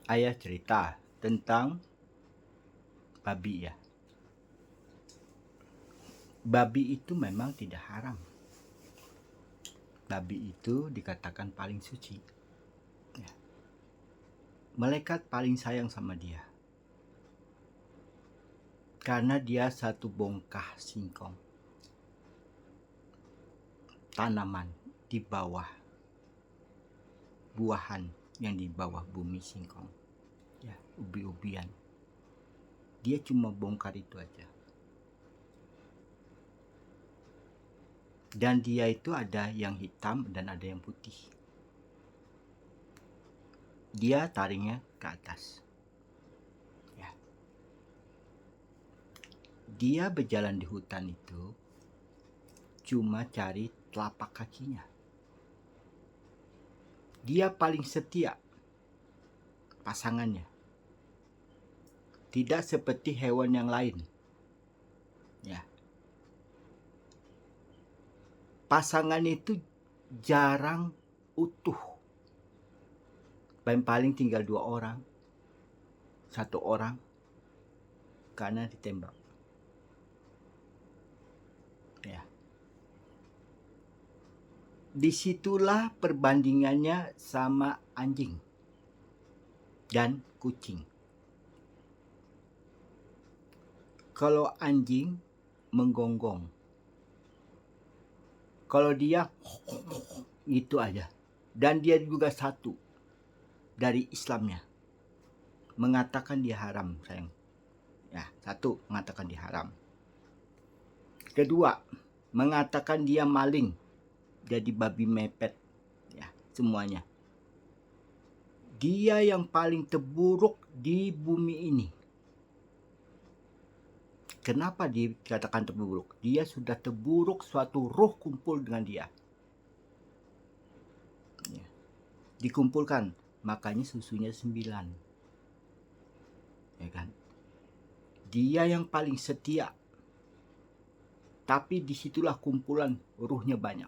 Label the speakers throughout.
Speaker 1: Ayah cerita tentang babi ya. Babi itu memang tidak haram. Babi itu dikatakan paling suci. Ya. Malaikat paling sayang sama dia. Karena dia satu bongkah singkong. Tanaman di bawah buahan yang di bawah bumi singkong. Ya, ubi-ubian. Dia cuma bongkar itu aja. Dan dia itu ada yang hitam dan ada yang putih. Dia taringnya ke atas. Ya. Dia berjalan di hutan itu cuma cari telapak kakinya. Dia paling setia pasangannya. Tidak seperti hewan yang lain. Ya. Pasangan itu jarang utuh. Paling tinggal 2 orang. 1 orang karena ditembak. Ya. Disitulah perbandingannya sama anjing dan kucing. Kalau anjing menggonggong, kalau dia gitu aja, dan dia juga satu dari Islamnya mengatakan dia haram, sayang. Ya, satu mengatakan dia haram. Kedua, mengatakan dia maling, jadi babi mepet. Ya, semuanya. Dia yang paling terburuk di bumi ini. Kenapa dikatakan terburuk? Dia sudah terburuk, suatu roh kumpul dengan dia. Ya. Dikumpulkan, makanya susunya 9. Ya kan? Dia yang paling setia. Tapi disitulah kumpulan ruhnya banyak.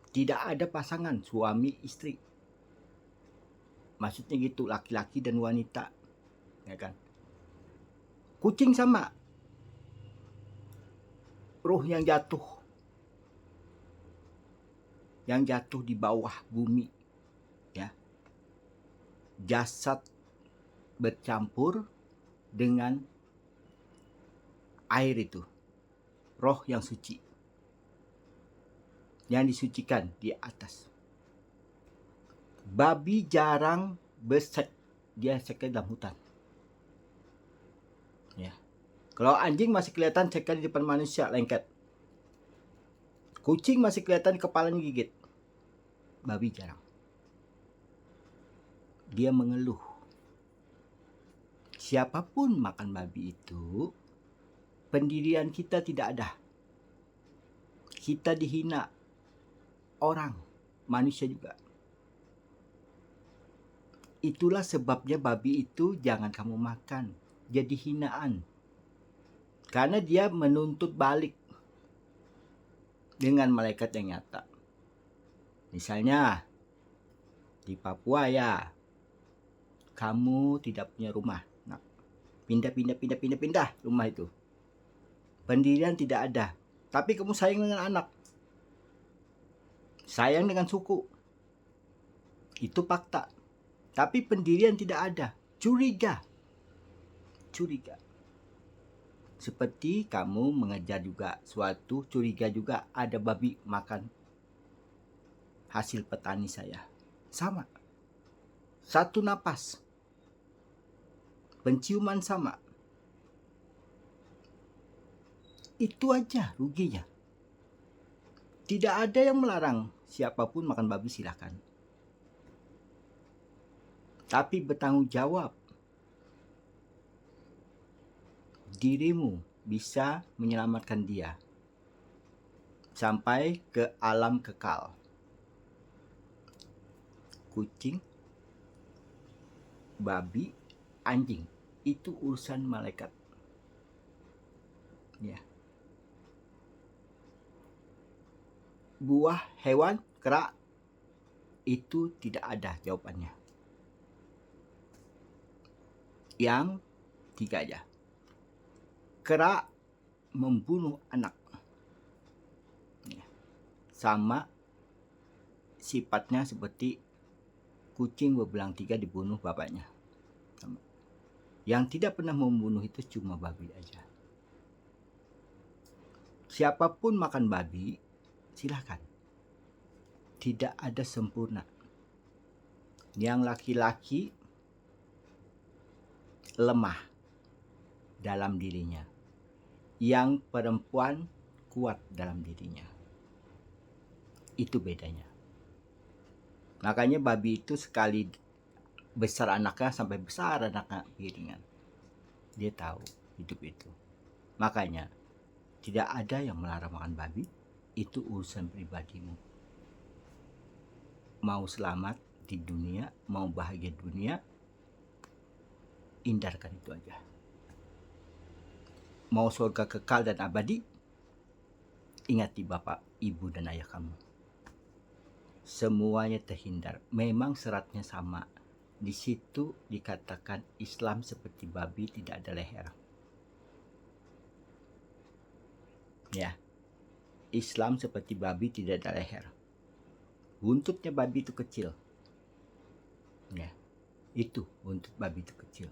Speaker 1: Tidak ada pasangan suami istri. Maksudnya gitu, laki-laki dan wanita. Ya kan? Kucing sama. Ruh yang jatuh. Yang jatuh di bawah bumi. Ya. Jasad bercampur dengan air itu. Roh yang suci. Yang disucikan di atas. Babi jarang bersek. Dia sekali dalam hutan. Ya. Kalau anjing masih kelihatan sekali di depan manusia, lengket. Kucing masih kelihatan kepalanya gigit. Babi jarang. Dia mengeluh. Siapapun makan babi itu, pendirian kita tidak ada. Kita dihina orang, manusia juga. Itulah sebabnya babi itu jangan kamu makan. Jadi hinaan. Karena dia menuntut balik dengan malaikat yang nyata. Misalnya di Papua ya, kamu tidak punya rumah. Nah, pindah rumah itu. Pendirian tidak ada. Tapi kamu sayang dengan anak. Sayang dengan suku. Itu fakta. Tapi pendirian tidak ada. Curiga. Seperti kamu mengejar juga suatu, curiga juga ada babi makan hasil petani saya. Sama. Satu napas. Penciuman sama. Itu aja ruginya. Tidak ada yang melarang siapapun makan babi, silakan. Tapi bertanggung jawab. Dirimu bisa menyelamatkan dia sampai ke alam kekal. Kucing, babi, anjing, itu urusan malaikat. Ya. Buah, hewan, kera, itu tidak ada jawabannya. Yang tiga aja. Kera membunuh anak. Sama sifatnya seperti kucing berbelang tiga dibunuh bapaknya. Sama. Yang tidak pernah membunuh itu cuma babi aja. Siapapun makan babi, silahkan. Tidak ada sempurna. Yang laki-laki lemah dalam dirinya. Yang perempuan kuat dalam dirinya. Itu bedanya. Makanya babi itu sekali besar anaknya sampai besar anaknya piringan. Dia tahu hidup itu. Makanya tidak ada yang melarang makan babi. Itu urusan pribadimu. Mau selamat di dunia, mau bahagia dunia, hindarkan itu aja. Mau surga kekal dan abadi, ingati bapak, ibu, dan ayah kamu. Semuanya terhindar. Memang seratnya sama. Di situ dikatakan Islam seperti babi, tidak ada leher. Ya, Islam seperti babi, tidak ada leher. Buntutnya babi itu kecil. Ya, itu buntut babi itu kecil.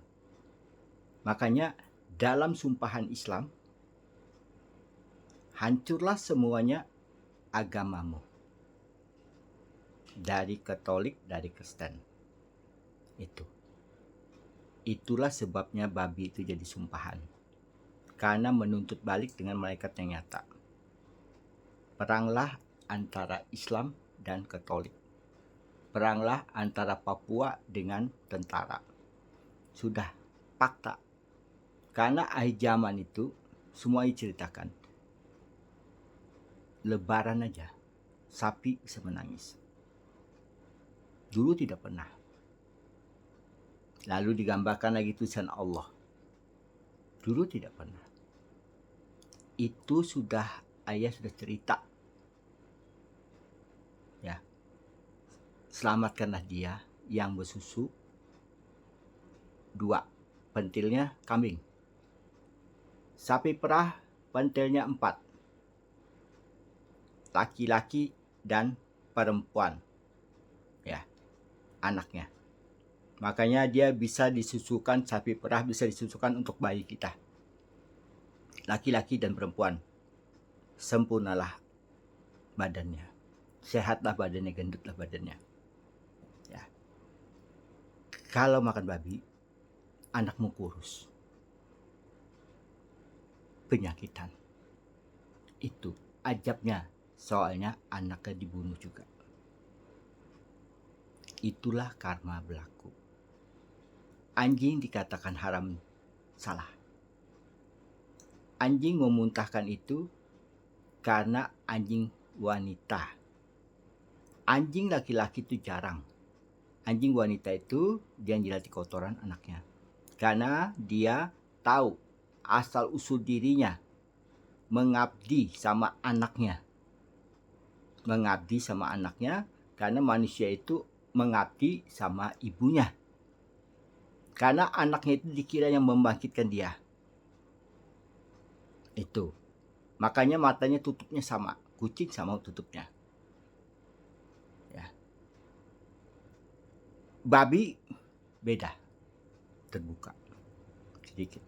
Speaker 1: Makanya dalam sumpahan Islam, hancurlah semuanya agamamu. Dari Katolik, dari Kristen. Itulah sebabnya babi itu jadi sumpahan. Karena menuntut balik dengan malaikat yang nyata. Peranglah antara Islam dan Katolik. Peranglah antara Papua dengan tentara. Sudah fakta. Karena akhir zaman itu semua diceritakan. Lebaran aja sapi bisa menangis. Dulu tidak pernah. Lalu digambarkan lagi tulisan Allah. Dulu tidak pernah. Itu sudah ayah sudah cerita. Ya. Selamatkanlah dia yang bersusu 2. Pentilnya kambing. Sapi perah pentilnya 4. Laki-laki dan perempuan. Ya. Anaknya. Makanya dia bisa disusukan, sapi perah bisa disusukan untuk bayi kita. Laki-laki dan perempuan. Sempurnalah badannya. Sehatlah badannya, gendutlah badannya. Ya. Kalau makan babi, anakmu kurus. Penyakitan. Itu ajabnya. Soalnya anaknya dibunuh juga. Itulah karma berlaku. Anjing dikatakan haram, salah. Anjing memuntahkan itu karena anjing wanita. Anjing laki-laki itu jarang. Anjing wanita itu dia jilati kotoran anaknya. Karena dia tahu asal usul dirinya mengabdi sama anaknya. Mengabdi sama anaknya karena manusia itu mengabdi sama ibunya. Karena anaknya itu dikira yang membangkitkan dia. Itu. Makanya matanya tutupnya sama. Kucing sama tutupnya. Ya. Babi beda. Terbuka. Sedikit.